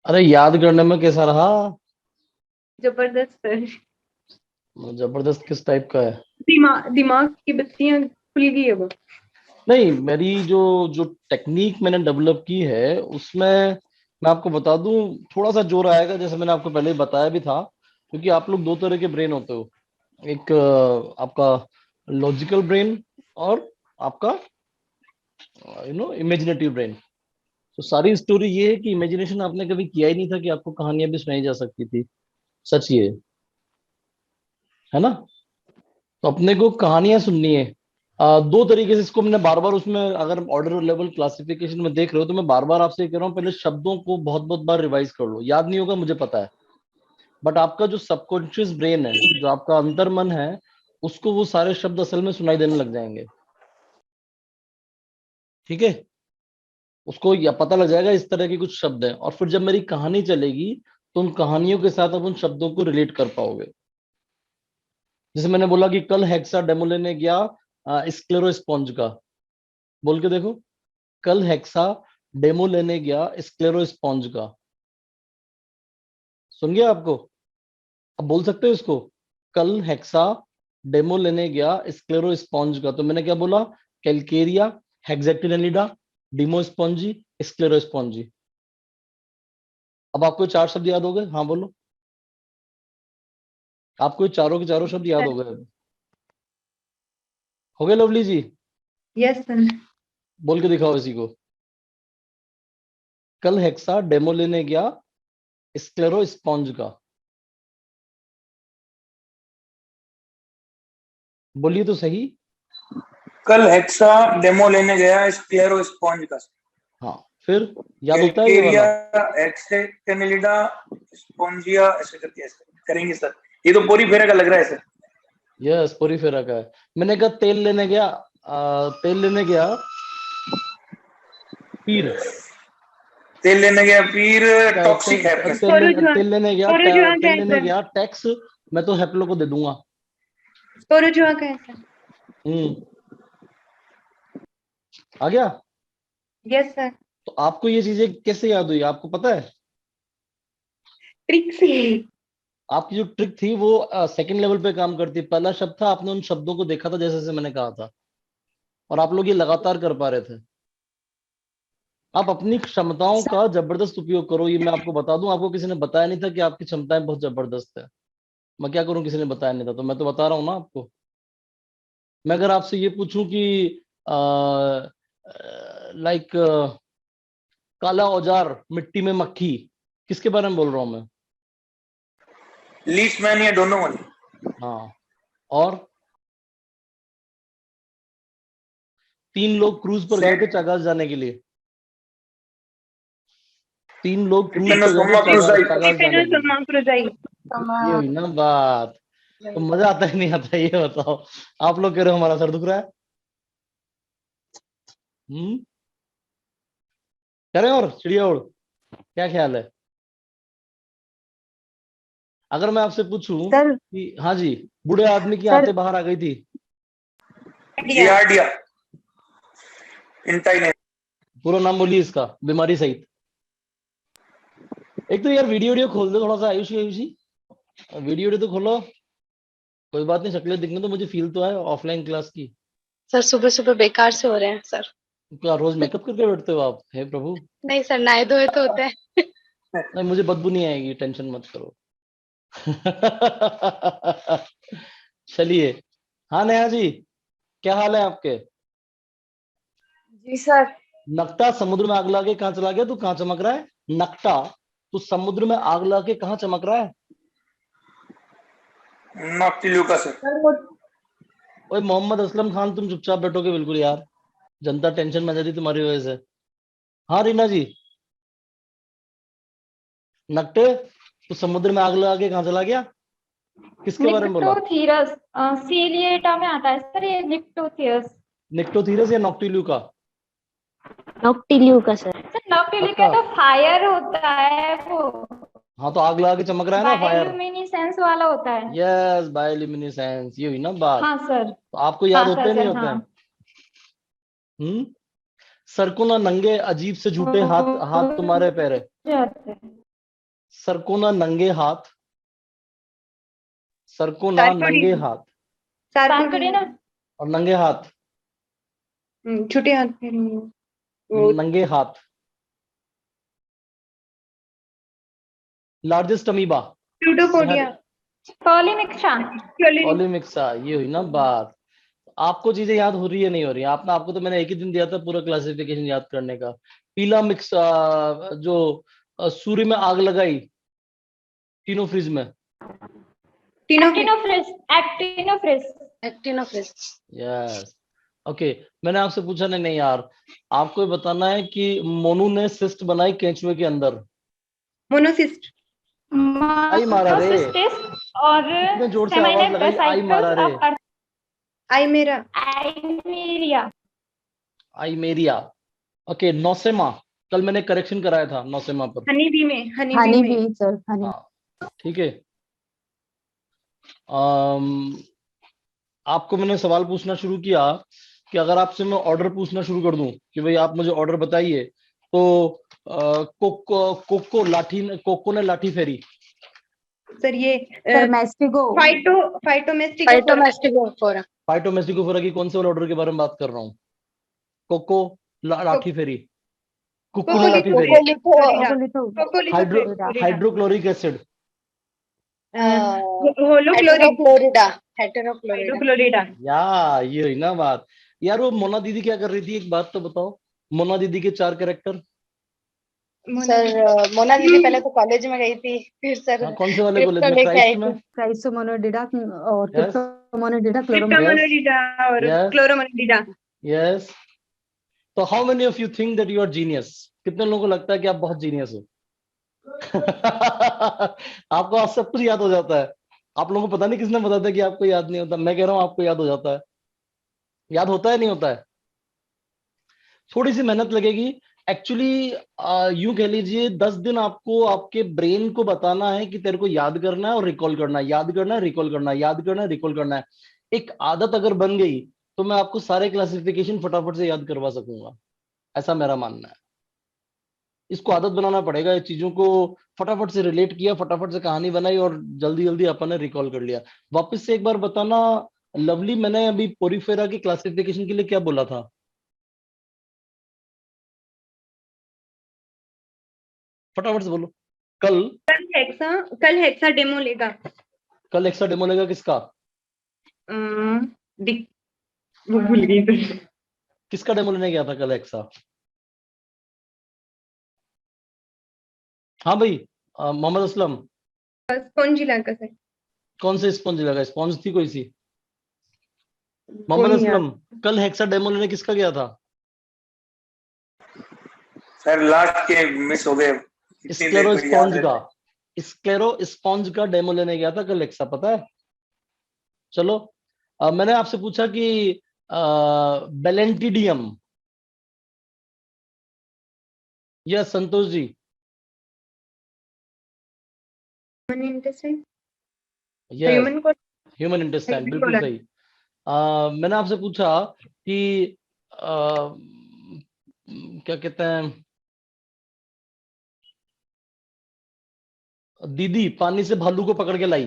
अरे याद करने में कैसा रहा? जबरदस्त सर। जबरदस्त किस टाइप का है? दिमाग की बत्तियां खुल गई है वो। नहीं, मेरी जो जो टेक्निक मैंने डेवलप की है उसमें मैं आपको बता दूं, थोड़ा सा जोर आएगा, जैसे मैंने आपको पहले ही बताया भी था। क्योंकि आप लोग दो तरह के ब्रेन होते हो। एक आपका लॉजिकल ब्रेन, और आपका इमेजिनेटिव ब्रेन। तो सारी स्टोरी ये है कि इमेजिनेशन आपने कभी किया ही नहीं था कि आपको कहानियां भी सुनाई जा सकती थी। सच ये है ना? तो अपने को कहानियां सुननी है। दो तरीके से इसको मैंने बार बार उसमें, अगर ऑर्डर लेवल क्लासिफिकेशन में देख रहे हो तो मैं बार बार आपसे ये कह रहा हूँ, पहले शब्दों को बहुत बहुत बार रिवाइज कर लो। याद नहीं होगा मुझे पता है, बट आपका जो सबकॉन्शियस ब्रेन है, जो आपका अंतर मन है, उसको वो सारे शब्द असल में सुनाई देने लग जाएंगे। ठीक है? उसको या पता लग जाएगा इस तरह के कुछ शब्द हैं, और फिर जब मेरी कहानी चलेगी तो उन कहानियों के साथ आप उन शब्दों को रिलेट कर पाओगे। जैसे मैंने बोला कि कल हेक्सा डेमो लेने गया स्क्लेरोस्पॉन्ज का। बोल के देखो। कल हेक्सा डेमो लेने गया स्क्लेरोस्पॉन्ज का। सुन गया आपको? अब बोल सकते हो इसको। कल हेक्सा डेमो लेने गया स्क्लेरोस्पॉन्ज का, तो मैंने क्या बोला? कैलकेरिया, हेक्सेक्टिनेलिडा, डिमोस्पॉन्जी, स्क्लेरोस्पॉन्जी। अब आपको ये चार शब्द याद हो गए? हाँ बोलो। आपको ये चारों के चारों शब्द याद हो गए? हो गए लवली जी? Yes sir. बोल के दिखाओ इसी को। कल हेक्सा डेमो लेने गया स्क्लेरोस्पॉन्ज का। बोलिए तो सही। कल हेक्सा डेमो लेने गया स्क्लेरो स्पॉन्ज का। हाँ, फिर याद होता है ये कैलकेरिया, वाला? एक्सेक्टिनिलिडा, स्पॉन्जिया, ऐसे करके ऐसे करेंगे सर। ये तो पूरी फेरा का लग रहा है सर। यस, पूरी फेरा का है। मैंने कहा तेल लेने गया, तेल लेने गया पीर। तेल लेने गया पीर, टॉक्सिक है अपने। स्पोरोजुआ। तेल लेने गया स्पोरोजुआ का तेल है लेने सर। गया टैक्स। मैं तो हेप्लो को दे दूंगा। स्पोरोजुआ का है सर। हम्म। आ गया? Yes sir. तो आपको ये चीजें कैसे याद हुई, आपको पता है? ट्रिक से। आपकी जो ट्रिक थी वो सेकंड लेवल पे काम करती है। पहला शब्द था, आपने उन शब्दों को देखा था जैसे जैसे मैंने कहा था, और आप लोग ये लगातार कर पा रहे थे। आप अपनी क्षमताओं का जबरदस्त उपयोग करो। ये मैं आपको बता दूं, आपको किसी ने बताया नहीं था कि आपकी क्षमताएं बहुत जबरदस्त है। मैं क्या करूं, किसी ने बताया नहीं था तो मैं तो बता रहा हूँ ना आपको। मैं अगर आपसे ये पूछूं कि लाइक काला औजार, मिट्टी में मक्खी, किसके बारे में बोल रहा हूं मैं? लीस्ट मैन या डोनोवन। हाँ। और तीन लोग क्रूज पर गए थे चागास जाने के लिए। तीन लोग क्रूज पर गए थे चागास जाने के लिए। ये हुई ना बात। तो मजा आता है नहीं आता ये बताओ? आप लोग कह रहे हो हमारा सर दुख रहा है। हम्म। करें और चिड़िया उड़, क्या ख्याल है? अगर मैं आपसे पूछूं सर। कि हाँ जी, बूढ़े आदमी की सर। आंतें बाहर आ गई थी। जियार्डिया इंटाइने। पूरा नाम बोलिए इसका, बीमारी सहित। एक तो यार वीडियो वीडियो खोल दो थोड़ा सा, आयुषी आयुषी। वीडियो वीडियो तो खोलो। कोई बात नहीं, शक्लें दिखने तो मुझे फील तो है ऑफलाइन क्लास की। सर सुबह सुबह बेकार से हो रहे हैं सर। क्या रोज मेकअप करके बैठते हो आप? हे प्रभु। नहीं सर, नहाए धोए तो होते हैं। नहीं, मुझे बदबू नहीं आएगी, टेंशन मत करो। चलिए। हाँ नेहा जी, क्या हाल है आपके? जी सर। नकटा समुद्र में आग लगा के कहाँ चला गया? तू कहाँ चमक रहा है? नकटा, तू समुद्र में आग लगा के कहाँ चमक रहा है? Noctiluca sir. ओए मोहम्मद असलम खान, तुम चुपचाप बैठोगे बिल्कुल यार। जनता टेंशन में आ जाती तुम्हारी वजह से। हाँ रीना जी। नकटे, तू समुद्र में आग लगा के कहाँ चला गया? किसके बारे में बोला? निक्टोथीरस सीलिएटा में आता है सर, ये निक्टोथीरस। निक्टोथीरस या नॉक्टिल्यू का? नॉक्टिल्यू का सर। सर नॉक्टिली का पक्का? तो फायर होता है वो। हाँ तो आग लगा के चमक रहा है ना, फायर। बायोल्यूमिनेसेंस वाला होता है। यस, बायोल्यूमिनेसेंस, ये हुई ना बात। हाँ सर। तो आपको याद हाँ होते सर नहीं सर होते हैं? हाँ। हम्म। सर को ना नंगे अजीब से झूठे हाथ, हाथ तुम्हारे पैर है। जाते हैं। सर को ना नंगे हाथ, सर को ना नंगे हाथ सार्कोडेना, और नंगे हाथ, छोटे हाथ फिर वो नंगे हाथ। लार्जेस्ट अमीबा, प्लूटोपोडिया, कॉलीमिक्सा, ओलिमिक्सा। ये हुई ना बात। आपको चीजें याद हो रही है नहीं हो रही है? आपने आपको तो मैंने एक ही दिन दिया था पूरा क्लासिफिकेशन याद करने का। पीला मिक्स, जो सूर्य में आग लगाई तीनों फ्रिज में। एक्टिनोफ्रिस, एक्टिनोफ्रिस, एक्टिनोफ्रिस। यस। ओके, मैंने आपसे पूछा नहीं, नहीं यार, आपको ये बताना है कि मोनू ने सिस्ट बनाई केंचुए के अंदर। मोनोसिस्ट, आई मारा रे, मोनोसिस्टिस और इतने जोर से आवाज सेमाइनेट लगाई, आई मारा साइकिल्स रे। Of earth, आइमेरा, आइमेरिया, आइमेरिया। ओके, नौसेमा, कल मैंने करेक्शन कराया था नौसेमा पर। हनी बी में, हनी भी सर, हनी। हाँ ठीक है। आपको मैंने सवाल पूछना शुरू किया कि अगर आपसे मैं ऑर्डर पूछना शुरू कर दूं कि भाई आप मुझे ऑर्डर बताइए, तो कोको ने लाठी फेरी। सर ये सर मैस्टिगो, फाइटोमेस्टिको, फाइटोमेस्टिकोफोरा, फाइटोमेस्टिकोफोरा की कौन से वाले ऑर्डर के बारे में बात कर रहा हूँ? कोको लाठी फेरी, कुक्कू ने लाठी फेरी। Hydrochloric acid, हेटेरोक्लोरिडा, हेटेरोक्लोरिडा, हाइड्रोक्लोरिडा। या ये हुई ना बात। यार वो मोना दीदी क्या कर रही थी, एक बात तो बताओ। मोना दीदी के 4 कैरेक्टर। सर मोना दीदी पहले तो कॉलेज में गई थी, फिर सर हाँ, कौन से वाले कॉलेज क्रिप्टो में? लेके आई क्राइस्ट में? थी। क्राइसोमोनाडिडा और यस क्रिप्टोमोनाडिडा, क्रिप्टोमोनाडिडा और Yes. क्लोरोमोनाडिडा। यस। तो how many of you think that you are genius? कितने लोगों को लगता है कि आप बहुत जीनियस हो? आपको आज सब कुछ याद हो जाता है। आप लोगों को पता नहीं किसने बताया था कि आपको याद नहीं होता। मैं कह रहा हूं आपको याद हो जाता है। याद होता है नहीं होता है? थोड़ी सी मेहनत लगेगी एक्चुअली। यूं कह लीजिए 10 दिन आपको आपके ब्रेन को बताना है कि तेरे को याद करना है और रिकॉल करना है, याद करना है, रिकॉल करना है, याद करना है, रिकॉल करना है। एक आदत अगर बन गई तो मैं आपको सारे क्लासिफिकेशन फटाफट से याद करवा सकूंगा, ऐसा मेरा मानना है। इसको आदत बनाना पड़ेगा, ये चीजों को फटाफट से रिलेट किया, फटाफट से कहानी बनाई और जल्दी जल्दी अपन ने रिकॉल कर लिया। वापस से एक बार बताना लवली, मैंने अभी पोरीफेरा की क्लासिफिकेशन के लिए क्या बोला था? फटाफट से बोलो। कल कल हेक्सा डेमो लेगा। कल एक्स्ट्रा डेमो लेगा किसका? वो भूल गई तो। किसका डेमो लेने गया था कल एक्सा? हाँ भाई, मोहम्मद असलम। स्पॉन्जिला का सर। कौन से स्पॉन्ज लगा? स्पॉन्ज थी कोई सी? मोहम्मद असलम, कल हेक्सा डेमो लेने किसका गया था? सर लास्ट के मिस हो गए। स्क्लेरो स्पॉन्ज का, स्क्लेरो स्पॉन्ज का डेमो लेने गया था कल एक्सा, पता है? चलो, मैंने आपसे पूछा कि बेलेंटिडियम, yes Santosh ji. Yes, human intestine, बिल्कुल सही। मैंने आपसे पूछा कि क्या कहते हैं, दीदी पानी से भालू को पकड़ के लाई।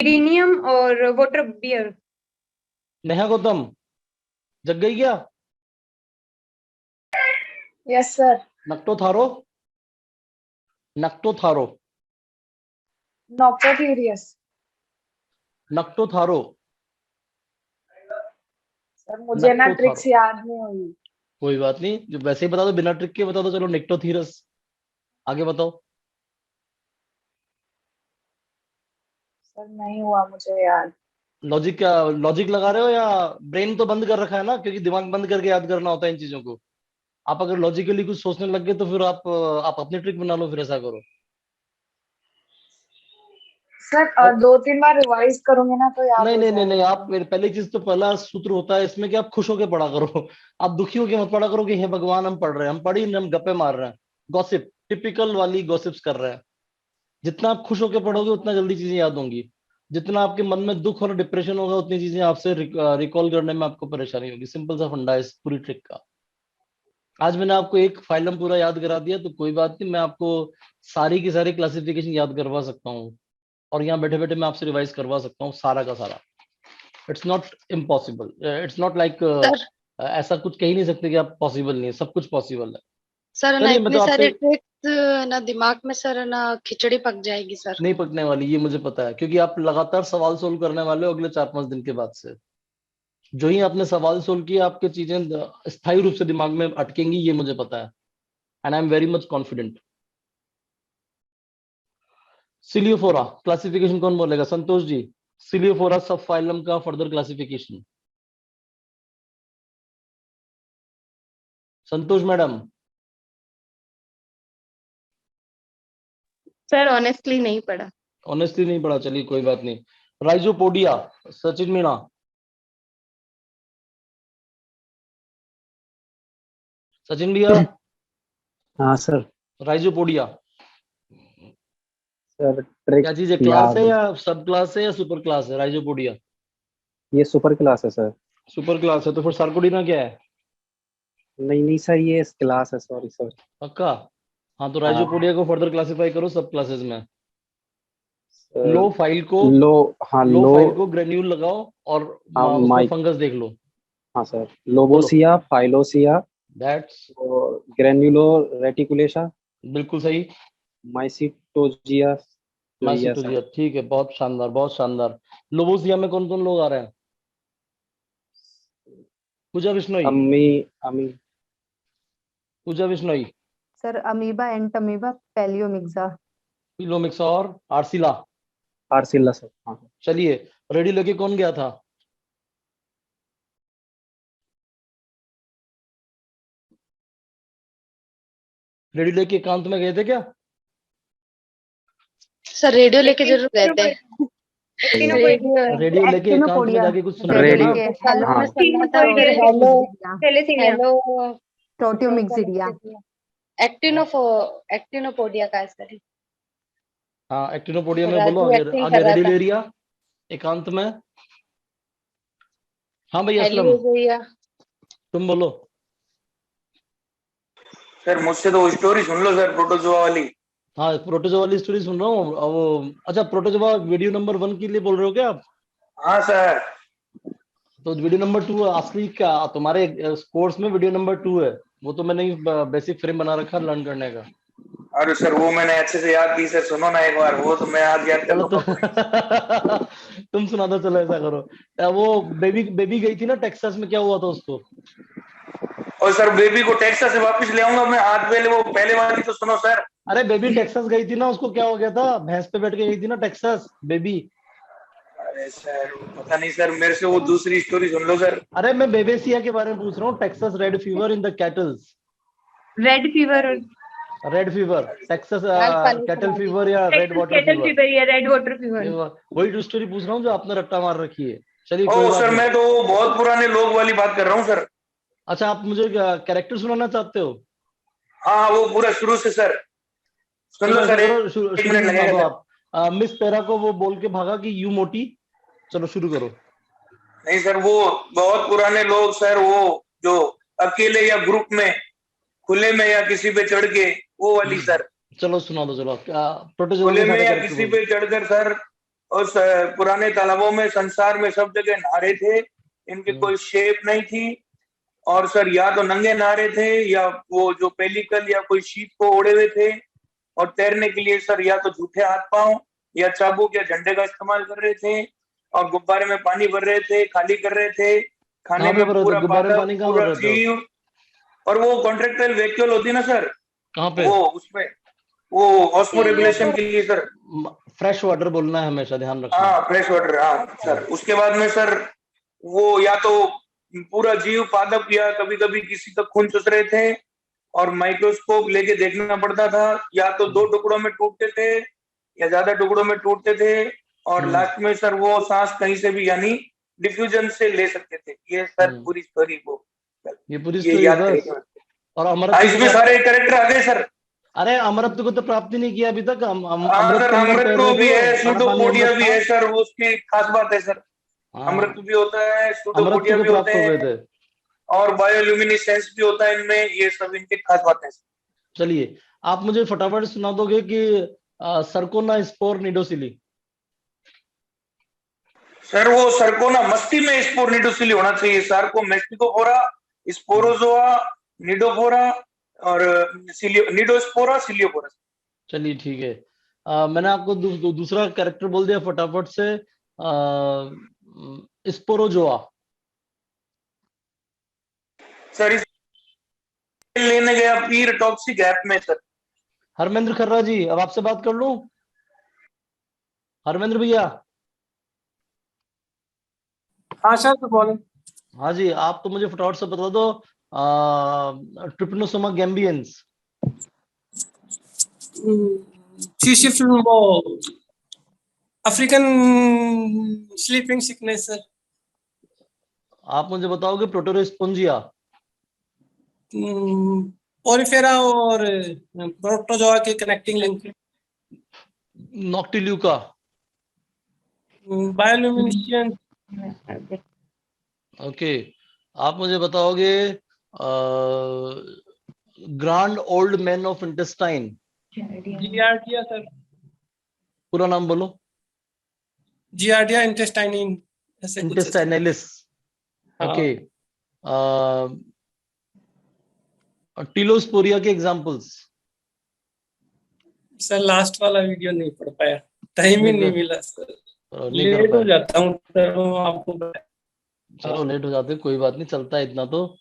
यूरेनियम और वाटर बियर। नेहा गौतम जग गई क्या? Yes sir. नक्टोथारो, नक्टोथारो, नॉक्टोफ्यूरियस। नक्टोथारो। सर मुझे ना नक्टोथारो। ट्रिक्स याद नहीं हुई। कोई बात नहीं, जो वैसे ही बता दो, बिना ट्रिक के बता दो। चलो निक्टोथीरस, आगे बताओ। सर नहीं हुआ मुझे याद। लॉजिक क्या, लॉजिक लगा रहे हो या ब्रेन तो बंद कर रखा है ना, क्योंकि दिमाग बंद करके याद करना होता है इन चीजों को। आप अगर लॉजिकली कुछ सोचने लग गए तो फिर आप अपनी ट्रिक बना लो, फिर ऐसा करो। सर 2-3 बार रिवाइज करूंगी ना तो याद नहीं हो नहीं नहीं नहीं, जाएगा। आप मेरे पहली चीज तो पहला सूत्र होता है इसमें कि आप खुश होके पढ़ा करो। आप दुखी होके मत पढ़ा करो कि हे भगवान हम पढ़ रहे हैं, हम पढ़ी नहीं, हम गप्पे मार रहे हैं। गॉसिप, टिपिकल वाली गॉसिप्स कर रहे हैं। जितना आप खुश होके पढ़ोगे उतना जल्दी चीजें याद होंगी। जितना आपके मन में दुख और डिप्रेशन होगा उतनी चीजें आपसे रिकॉल करने में आपको परेशानी होगी। सिंपल सा फंडा है इस पूरी ट्रिक का। आज मैंने आपको एक फाइलम पूरा याद करा दिया, तो कोई बात नहीं, मैं आपको सारी की सारी क्लासिफिकेशन याद करवा सकता हूँ, और यहाँ बैठे बैठे मैं आपसे रिवाइज करवा सकता हूँ सारा का सारा। It's not impossible, it's not like sir ऐसा कुछ कह ही नहीं सकते कि आप पॉसिबल नहीं है, सब कुछ पॉसिबल है। सर ना चलिए मैं इतने तो सारे आपसे ट्रिक्स ना दिमाग में सर ना खिचड़ी पक जाएगी सर। नहीं पकने वाली, ये मुझे पता है, क्योंकि आप लगातार सवाल सोल्व करने वाले हो अगले 4-5 दिन के बाद से। जो ही आपने सवाल सोल्व किया, आपके चीजें स्थायी रूप से दिमाग में अटकेंगी, ये मुझे पता है, and I am very much confident. Ciliophora classification कौन बोलेगा? Santosh ji, Ciliophora sub phylum का further classification. Santosh madam. Sir honestly नहीं पढ़ा। ऑनेस्टली नहीं पढ़ा, चलिए कोई बात नहीं। राइजोपोडिया, सचिन मीणा। सचिन भैया। हाँ सर। राइजोपोडिया सर ट्रिक क्या चीज है? क्लास है या सब क्लास है या सुपर क्लास है? राइजोपोडिया ये सुपर क्लास है सर। सुपर क्लास है, तो फिर सार्कोडिना क्या है? नहीं नहीं सर, ये क्लास है, सॉरी सर। पक्का? हाँ, तो हाँ राइजोपोडिया को फर्दर क्लासिफाई करो सब क्लासेस में। सर, लो फाइल को, लो, हाँ लो लो, फाइल को ग्रेन्यूल लगाओ और हाँ उसमें माइक, फंगस देख लो। हाँ सर, लोबोसिया, फाइलोसिया, दैट्स ग्रेन्युलो रेटिकुलेशा, बिल्कुल सही। माइसिटोजिया, तो ये सर। माइसिटोजिया, ठीक है, बहुत शानदार बहुत शानदार। लोबोसिया में कौन कौन लोग आ रहे हैं? पूजा बिश्नोई। अम्मी, अमी, Pooja Bishnoi. Sir amoeba, Entamoeba, Pelomyxa. Pelomyxa और आर्सिला। आर्सिला सर। हाँ चलिए, रेडी लेके कौन गया था? रेडी लेके एकांत में गए थे क्या? सर रेडियो लेके जरूर गए थे। रेडियो लेके एकांत में एक्टिनोपोडिया, जाके कुछ सुना था रेडियो ना? लेके हेलो हाँ। में सुनना था। Hello. Hello, thalassemia. Hello Proteomyxidia. Actinopodia का है सर। हाँ, एक्टिनोपोडिया में बोलो। राजू आगे एक्टिंग आगे कर रहा रेडी था। ले रिया एकांत में। हाँ भाई हेलो असलम, भैया। तुम बोलो। सर मुझसे तो स्टोरी सुन लो सर, प्रोटोजोआ वाली। हाँ, प्रोटोजोआ वाली स्टोरी सुन रहा हूँ। अब वो अच्छा, प्रोटोजोआ वीडियो नंबर 1 के लिए बोल रहे हो क्या आप? हाँ सर। तो वीडियो नंबर 2 असली क्या तुम्हारे कोर्स में वीडियो नंबर 2 है? वो तो मैंने बेसिक फ्रेम बना रखा लर्न करने का। अरे सर वो मैंने अच्छे से याद की सर, सुनो ना एक बार, वो तो मैं आज याद कर चलो तो लूंगा। तुम सुना दो, चलो ऐसा करो। वो बेबी बेबी गई थी ना टेक्सास में, क्या हुआ था उसको? और सर बेबी को टेक्सास से वापस ले आऊंगा मैं, आज पहले वो पहले वाली तो सुनो सर। अरे बेबी टेक्सास गई थी ना, उसको क्या हो गया था? भैंस पे बैठ के गई थी ना टेक्सास बेबी। अरे सर पता नहीं सर, मेरे से वो दूसरी स्टोरी सुन लो सर। अरे मैं बेबेसिया के बारे में पूछ रहा हूँ, Texas red fever in the kettles. Red fever और रेड फीवर, टेक्सास अल्फा नहीं कैटल सुना दी। फीवर या red water cattle fever? Fever या रेड वाटर फीवर। वही स्टोरी पूछ रहा हूँ जो आपने रट्टा मार रखी है। चलिए ओ कोई बात सर नहीं। मैं तो बहुत पुराने लोग वाली बात कर रहा हूँ सर। अच्छा, आप मुझे कैरेक्टर सुनाना चाहते हो? हाँ वो पूरा शुरू से सर सुन लो चलो ऐसा सर, करो, एक शुरू मिनट से सुना लगेगा दो सर। आप। मिस पेरा को वो बोल के भागा कि यू मोटी। चलो शुरू करो। नहीं सर, वो बहुत पुराने लोग सर, वो जो अकेले या ग्रुप में, खुले में या किसी पे चढ़ के, वो वाली सर। चलो सुना दो, चलो प्रोटोजोआ खुले के में सारे या कैरेक्टर किसी बोलो। पे चढ़कर सर उस पुराने तालाबों में, संसार में सब जगह नहा थे। इनकी कोई शेप नहीं थी, और सर या तो नंगे नहा थे, या वो जो पेलिकल या कोई शीप को ओढ़े हुए थे। और तैरने के लिए सर या तो झूठे हाथ पांव या चाबुक या झंडे का इस्तेमाल कर रहे थे। और गुब्बारे में पानी भर रहे थे, खाली कर रहे थे। खाने कहाँ पे में भर रहे थे पूरा गुब्बारे में पादप, पानी? कहाँ भर पूरा रहे थे? जीव। और वो कॉन्ट्रेक्चुअल वैक्यूल होती है ना सर, कहाँ पे? वो उसमें वो ऑस्मोरेगुलेशन के लिए सर। फ्रेश वाटर बोलना है हमेशा, ध्यान रखना। हाँ फ्रेश वाटर, हाँ सर। उसके बाद में सर वो या तो पूरा जीव पादप या कभी कभी किसी का खून चूस रहे थे, और माइक्रोस्कोप लेके देखना पड़ता था। या तो 2 टुकड़ों में टूटते थे या ज्यादा टुकड़ों में टूटते थे। और लास्ट में सर वो सांस कहीं से भी, यानी डिफ्यूजन से ले सकते थे। ये सर पूरी स्टोरी को, ये पूरी ये स्टोरी याद बस? करिए। और हाँ, अमरत्व इसमें सारे कैरेक्टर आ गए सर। अरे अमरत्व को तो प्राप्ति नहीं किया अभी तक। हाँ अमृत सर, के अंदर तैर अमृत रहे भी थे है, वो, खारा पानी सूडोपोडिया अमृत भी था। है सर, वो उसकी खास बात है सर। हाँ, अमृत भी होता है, अमरत्व सूडोपोडिया को भी प्राप्त होते हो हैं। गए थे। और बायोल्यूमिनेसेंस भी होता है इनमें, ये सब इनके खास बातें हैं। चलिए आप मुझे फटाफट सुना दोगे कि सरकोना स्पोर निडोसिली। सर वो सरकोना मस्ती में स्पोर निडोसिली होना चाहिए, सार्को मेस्टिकोफोरा, स्पोरोजोआ, निडोफोरा और निडोस्पोरा सिलियोफोरा। चलिए ठीक है। मैंने आपको दूसरा कैरेक्टर बोल दिया फटाफट से, स्पोरोजोआ। सर इस लेने गया पीर टॉक्सिक ऐप में सर। हरमेंद्र खर्रा जी, अब आपसे बात कर लूं? हरमेंद्र भैया। हाँ सर तो बोले। हाँ जी, आप तो मुझे फटाफट से बता दो ट्रिपनोसोमा गैम्बियंस। शिफ्ट वो अफ्रीकन स्लीपिंग सिकनेस सर। आप मुझे बताओगे प्रोटोरोस्पोंजिया। पोरिफेरा और प्रोटोजोआ के connecting link. Noctiluca. Bioluminescence. Okay, आप मुझे बताओगे grand old man of intestine. Giardia sir. पूरा नाम बोलो। जियार्डिया इंटेस्टाइनिन ऐसे कुछ है सर। इंटेस्टाइनलिस। हाँ। ओके, टिलोस्पोरिया के एग्जांपल्स। सर लास्ट वाला वीडियो नहीं पढ़ पाया, टाइम ही नहीं मिला सर, नहीं कर लेट हो पाए। जाता हूँ तो आपको चलो लेट हो जाते, कोई बात नहीं, चलता है इतना तो।